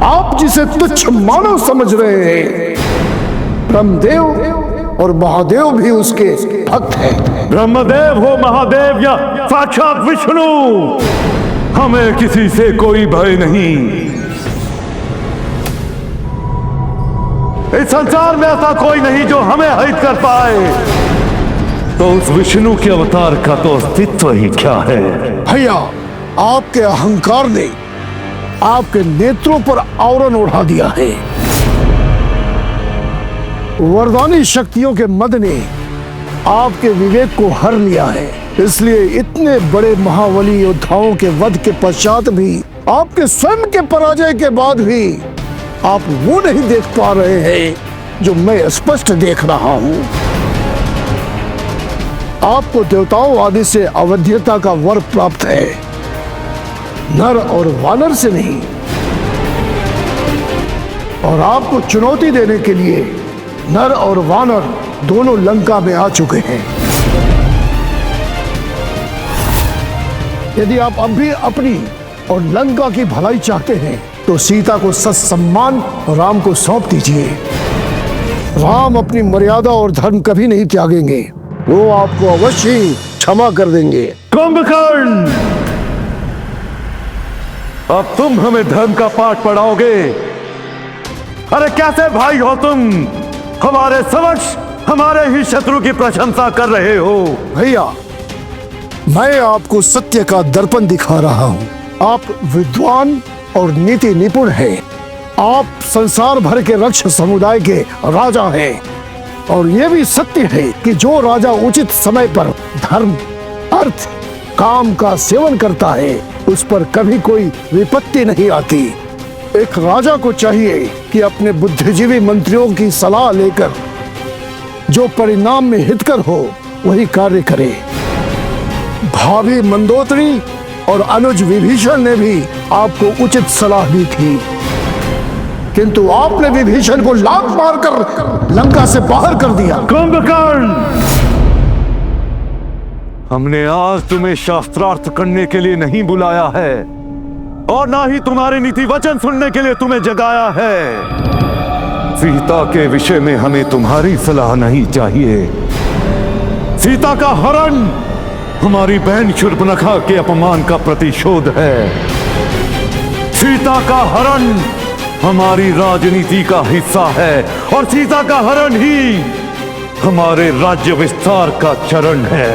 आप जिसे तुच्छ मानव समझ रहे हैं, ब्रह्मदेव और महादेव भी उसके भक्त हैं। ब्रह्मदेव हो, महादेव या साक्षात विष्णु, हमें किसी से कोई भय नहीं। इस संसार में ऐसा कोई नहीं जो हमें हित कर पाए। तो उस विष्णु के अवतार का तो अस्तित्व ही क्या है? भैया, आपके अहंकार ने आपके नेत्रों पर आवरण उड़ा दिया है। वरदानी शक्तियों के मद ने आपके विवेक को हर लिया है। इसलिए इतने बड़े महाबली योद्धाओं के वध के पश्चात भी, आपके स्वयं के पराजय के बाद भी आप वो नहीं देख पा रहे हैं जो मैं स्पष्ट देख रहा हूं। आपको देवताओं आदि से अवध्यता का वर प्राप्त है, नर और वानर से नहीं। और आपको चुनौती देने के लिए नर और वानर दोनों लंका में आ चुके हैं। यदि आप अब भी अपनी और लंका की भलाई चाहते हैं तो सीता को सत्सम्मान राम को सौंप दीजिए। राम अपनी मर्यादा और धर्म कभी नहीं त्यागेंगे, वो आपको अवश्य ही क्षमा कर देंगे। कुंभकर्ण, अब तुम हमें धर्म का पाठ पढ़ाओगे? अरे कैसे भाई हो तुम? हमारे समक्ष हमारे ही शत्रु की प्रशंसा कर रहे हो। भैया, मैं आपको सत्य का दर्पण दिखा रहा हूं। आप विद्वान और नीति निपुण हैं। आप संसार भर के रक्ष समुदाय के राजा हैं। और यह भी सत्य है कि जो राजा उचित समय पर धर्म, अर्थ, काम का सेवन करता है, उस पर कभी कोई विपत्ति नहीं आती। एक राजा को चाहिए कि अपने बुद्धिजीवी मंत्रियों की सलाह लेकर जो परिणाम में हितकर हो वही कार्य करे। भाभी मंदोदरी और अनुज विभीषण ने भी आपको उचित सलाह दी थी, किंतु आपने विभीषण को लात मारकर लंका से बाहर कर दिया। कुंभकर्ण, हमने आज तुम्हें शास्त्रार्थ करने के लिए नहीं बुलाया है और ना ही तुम्हारे नीति वचन सुनने के लिए तुम्हें जगाया है। सीता के विषय में हमें तुम्हारी सलाह नहीं चाहिए। सीता का हरण हमारी बहन शूर्पणखा के अपमान का प्रतिशोध है। सीता का हरण हमारी राजनीति का हिस्सा है और सीता का हरण ही हमारे राज्य विस्तार का चरण है।